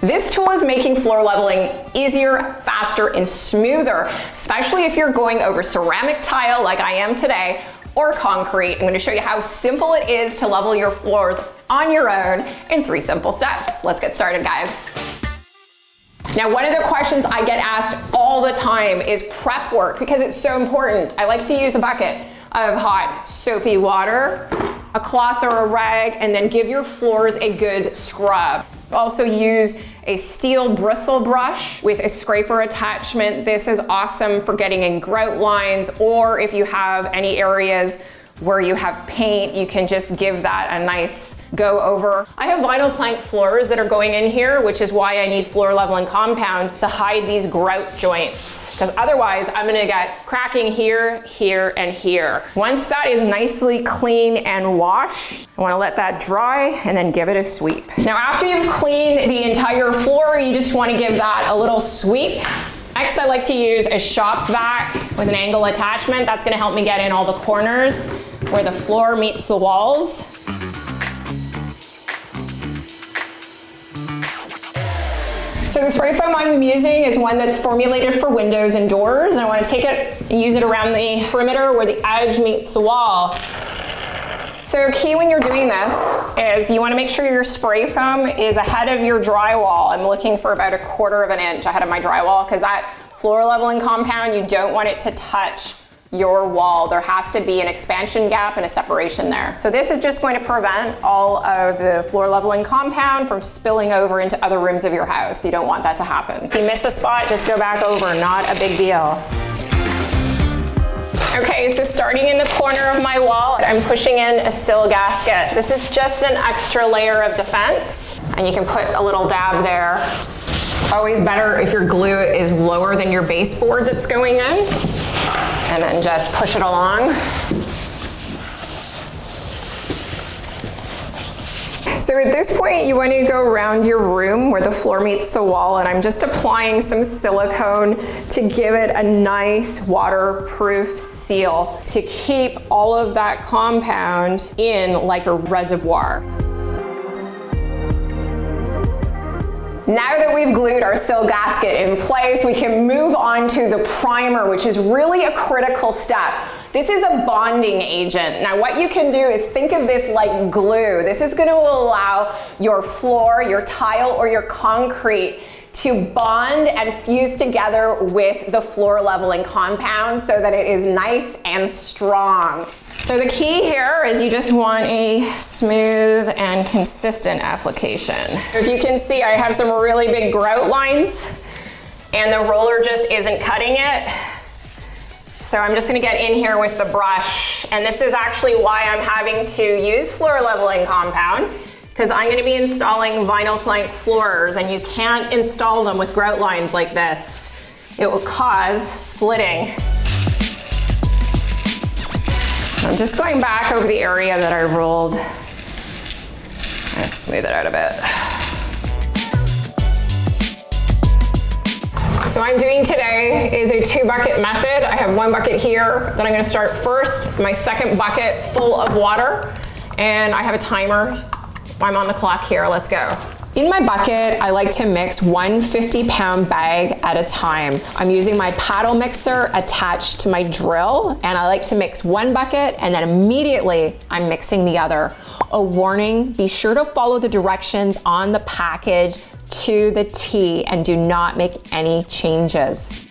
This tool is making floor leveling easier, faster, and smoother, especially if you're going over ceramic tile like I am today, or concrete. I'm going to show you how simple it is to level your floors on your own in 3 simple steps. Let's get started, guys. Now, one of the questions I get asked all the time is prep work, because it's so important. I like to use a bucket of hot, soapy water, a cloth or a rag, and then give your floors a good scrub. Also use a steel bristle brush with a scraper attachment. This is awesome for getting in grout lines, or if you have any areas where you have paint, you can just give that a nice go over. I have vinyl plank floors that are going in here, which is why I need floor leveling compound to hide these grout joints, because otherwise I'm gonna get cracking here, here, and here. Once that is nicely clean and washed, I wanna let that dry and then give it a sweep. Now, after you've cleaned the entire floor, you just wanna give that a little sweep. Next, I like to use a shop vac with an angle attachment. That's gonna help me get in all the corners where the floor meets the walls. So the spray foam I'm using is one that's formulated for windows and doors. I wanna take it and use it around the perimeter where the edge meets the wall. So key when you're doing this is you want to make sure your spray foam is ahead of your drywall. I'm looking for about 1/4 of an inch ahead of my drywall, because that floor leveling compound, you don't want it to touch your wall. There has to be an expansion gap and a separation there. So this is just going to prevent all of the floor leveling compound from spilling over into other rooms of your house. You don't want that to happen. If you miss a spot, just go back over, not a big deal. Okay, so starting in the corner of my wall, I'm pushing in a sill gasket. This is just an extra layer of defense, and you can put a little dab there. Always better if your glue is lower than your baseboard that's going in, and then just push it along. So at this point, you want to go around your room where the floor meets the wall, and I'm just applying some silicone to give it a nice waterproof seal to keep all of that compound in like a reservoir. Now that we've glued our sill gasket in place, we can move on to the primer, which is really a critical step. This is a bonding agent. Now, what you can do is think of this like glue. This is going to allow your floor, your tile, or your concrete to bond and fuse together with the floor leveling compound so that it is nice and strong. So the key here is you just want a smooth and consistent application. If you can see, I have some really big grout lines, and the roller just isn't cutting it. So I'm just gonna get in here with the brush, and this is actually why I'm having to use floor leveling compound, because I'm gonna be installing vinyl plank floors, and you can't install them with grout lines like this. It will cause splitting. I'm just going back over the area that I rolled. I'm gonna smooth it out a bit. So what I'm doing today is a 2-bucket method. I have 1 bucket here that I'm gonna start first, my 2nd bucket full of water, and I have a timer. I'm on the clock here, let's go. In my bucket, I like to mix 1 50-pound bag at a time. I'm using my paddle mixer attached to my drill, and I like to mix 1 bucket, and then immediately I'm mixing the other. A warning, be sure to follow the directions on the package to the T and do not make any changes.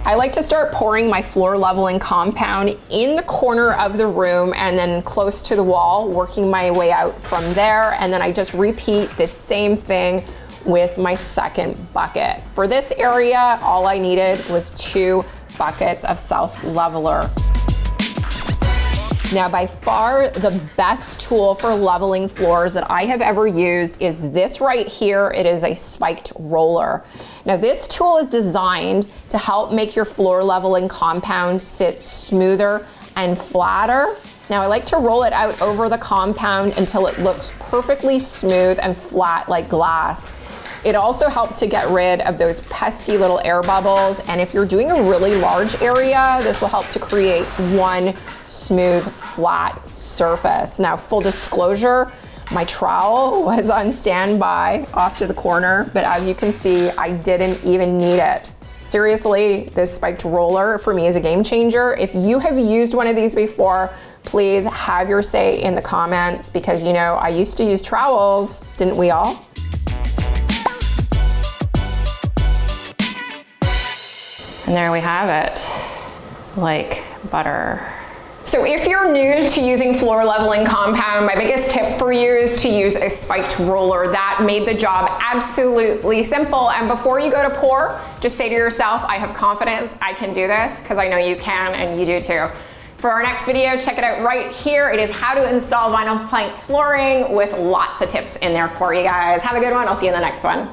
I like to start pouring my floor leveling compound in the corner of the room and then close to the wall, working my way out from there, and then I just repeat the same thing with my 2nd bucket. For this area, all I needed was 2 buckets of self-leveler. Now, by far the best tool for leveling floors that I have ever used is this right here. It is a spiked roller. Now, this tool is designed to help make your floor leveling compound sit smoother and flatter. Now, I like to roll it out over the compound until it looks perfectly smooth and flat like glass. It also helps to get rid of those pesky little air bubbles, and if you're doing a really large area, this will help to create one smooth, flat surface. Now, full disclosure, My trowel was on standby off to the corner, but as you can see, I didn't even need it. Seriously, this spiked roller for me is a game changer. If you have used one of these before, please have your say in the comments, because you know, I used to use trowels, didn't we all? And there we have it, like butter. So if you're new to using floor leveling compound, my biggest tip for you is to use a spiked roller. That made the job absolutely simple. And before you go to pour, just say to yourself, I have confidence, I can do this, because I know you can and you do too. For our next video, check it out right here. It is how to install vinyl plank flooring with lots of tips in there for you guys. Have a good one. I'll see you in the next one.